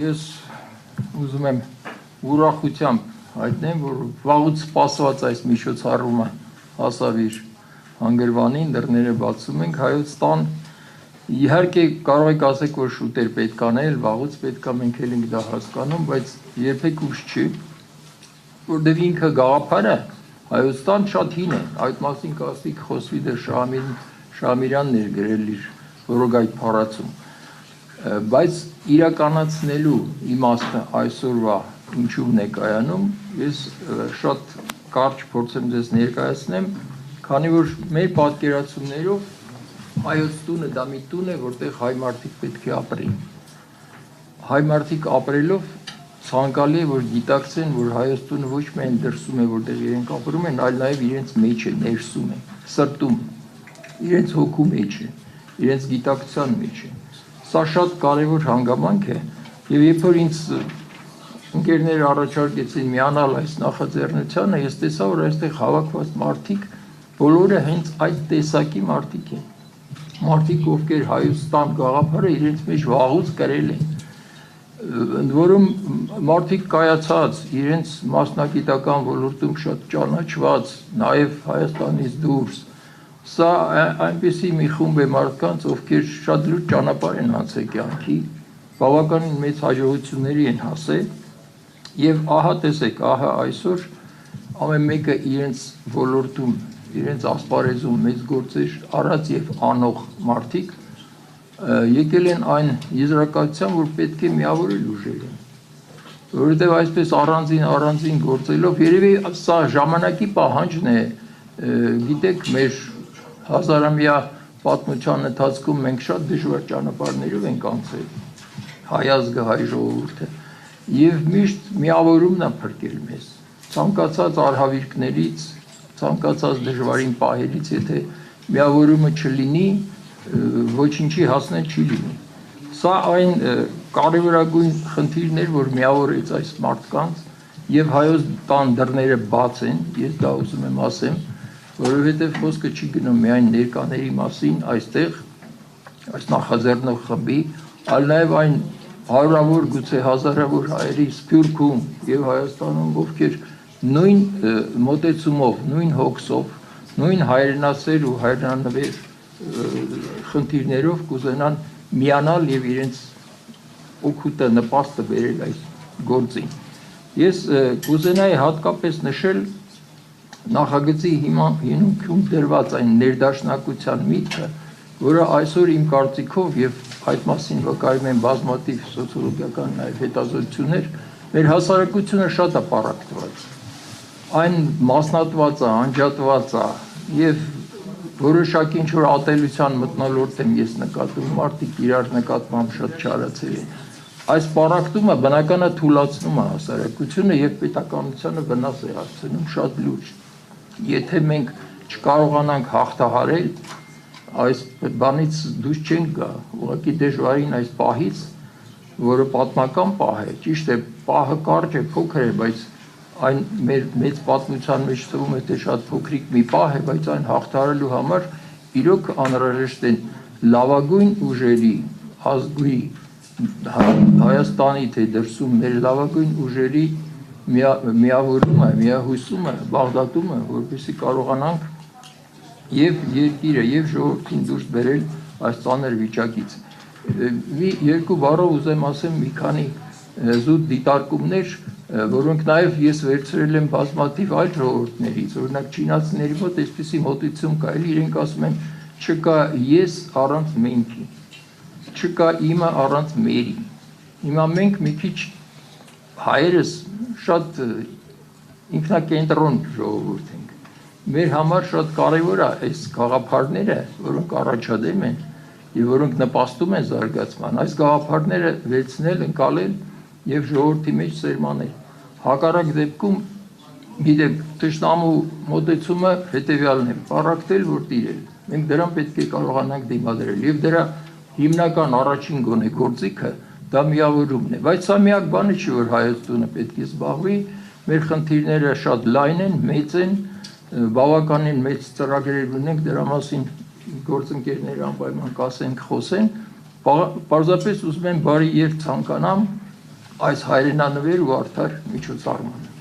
Ես ուզում եմ ուրախությամբ հայտնեմ, որ վաղուց սպասված այս միջոցառումը հասավ իր հանգրվանին, դռները բացում ենք Հայոց տան։ Իհարկե կարող եք ասեք, որ շուտ էր պետք անել, վաղուց պետք է, մենք էլ ենք դա հասկանում, բայց երբեք ուշ չի, որտեղ ինքը գաղափարը Հայոց տան շատ հին է, այդ մասին կասիկ խոսվի դեռ Շահամիրյանն էր գրել իր որոգայթ փառացում, բայց իրականացնելու իմաստը այսօրվա ինչու՞ն է կայանում, ես շատ կարճ փորձեմ ձեզ ներկայացնեմ, քանի որ մեր պատկերացումներով Հայոց տունը դա մի տուն է, որտեղ հայ մարդիկ պետք է ապրեն։ Հայ մարդիկ ապրելով ցանկալի է, որ գիտակցեն, որ Հայոց տունը ոչ միայն դրսում է, որտեղ իրենք ապրում են, այլ նաև իրենց մեջ է, ներսում է, սրտում, իրենց հոգու մեջ է, իրենց գիտակցության մեջ է։ Սա շատ կարևոր հանգամանք է, եւ երբ որ ինձ ընկերները առաջարկեցին միանալ այս նախաձեռնությանը, ես տեսա, որ այստեղ հավաքված մարդիկ բոլորը հենց այդ տեսակի մարդիկ են։ Մարդիկ, ովքեր Հայաստան գաղափարը իրենց մեջ վաղուց կրել են, ընդ որում մարդիկ կայացած, իրենց մասնագիտական ոլորտում շատ ճանաչված, նաև Հայաստանից դուրս։ Սա այնպիսի մի խումբ է մարդկանց, ովքեր շատ լուրջ ճանապարհ են անցել կյանքի, բավականին մեծ հաջողությունների են հասել, եւ ահա տեսեք, ահա այսօր ամեն մեկը իրենց ոլորտում, իրենց ասպարեզում մեծ գործեր արած եւ անող մարդիկ եկել են այն եզրակացության, որ պետք է միավորել ուժերը, որովհետեւ այսպես առանձին գործելով երևի սա ժամանակի պահանջն է, գիտեք, մեր հազարամյա պատմության ընթացքում մենք շատ դժվար ճանապարհներով ենք անցել, հայ ազգը, հայ ժողովուրդը, եւ միշտ միավորումն է փրկել մեզ, ցանկացած արհավիրքներից, ցանկացած դժվարին պահերից, եթե միավորումը չլինի, ոչինչի հասնել չի լինի։ Սա այն կարևորագույն խնդիրն էր, որ միավորեց այս մարդկանց, եւ Հայոց տան դռները բաց են, ես դա ուզում եմ ասեմ, որովհետև խոսքը չի գնում միայն ներկաների մասին այստեղ, այս նախաձեռնող խմբի, այլ նաև այն հարյուրավոր, գուցե հազարավոր հայերի Սփյուռքում եւ Հայաստանում, ովքեր նույն մոտեցումով, նույն հոգսով, նույն հայրենասեր ու հայրենանվեր խնդիրներով կուզենան միանալ եւ իրենց օգուտը նպաստը բերել այս գործին։ Ես կուզենայի հատկապես նշել նախագծի հիմքում դրված այն ներդաշնակության միտքը, որը այսօր իմ կարծիքով եւ այդ մասին վկայում են բազմաթիվ սոցիոլոգիական նաեւ հետազոտություններ, մեր հասարակությունը շատ է պառակտված։ Այն մասնատված է, անջատված է եւ որոշակի ինչ-որ ատելության մթնոլորտ եմ ես նկատում, մարդիկ իրար նկատմամբ շատ չարացել են։ Այս պառակտումը բնական է թուլացնում է հասարակությունը եւ պետականությանը վնաս է հասցնում շատ լուրջ։ Եթե մենք չկարողանանք հաղթահարել, այս բանից դուրս չենք գա, ուղղակի դժվարին այս պահից, որը պատմական պահ է, ճիշտ է, պահը կարճ է, փոքր է, բայց այն մեր մեծ պատմության մեջ թվում է, թե շատ փոքրիկ մի պահ է, բայց այն հաղթահարելու համար իրոք անհրաժեշտ են լավագույն ուժերի, ազգի, Հայաստանի թե դրսում մեր լավագույն ուժերի միավորումը, միահույսումը, բաղդատումը, որպեսզի կարողանանք եւ երկիրը եւ ժողովրդին դուրս բերել այս ծանր վիճակից։ Մի երկու բառով ուզեմ ասեմ մի քանի զուտ դիտարկումներ, որոնք նաեւ ես վերցրել եմ բազմաթիվ այլ ժողովուրդներից, օրինակ չինացիների մոտ այսպիսի մոտեցում կա, իրենք ասում են չկա ես առանց մենքի, չկա իմը առանց մերի։ Հիմա մենք մի քիչ հայերս շատ ինքնակենտրոն ժողովուրդ ենք։ Մեր համար շատ կարևոր է այս գաղափարները, որոնք առաջադեմ են եւ որոնք նպաստում են զարգացման, այս գաղափարները վերցնել, ընկալել եւ ժողովրդի մեջ սերմանել։ Հակառակ դեպքում գիտեք, թշնամու մոտեցումը հետեւյալն է՝ պառակտել, որ տիրել։ Մենք դրան պետք է կարողանանք դիմադրել եւ դրա հիմնական առաջին գոնե գործիքը դա միավորումն է, բայց սա միակ բանը չի, որ Հայոց տունը պետք է զբաղվի, մեր խնդիրները շատ լայն են, մեծ են, բավականին մեծ ծրագրեր ունենք, դրա մասին գործընկերները անպայման կասեն, խոսեն, պարզապես ուզում եմ բարի երթ ցանկանամ այս հայրենանվեր ու արդար միջոցառմանը։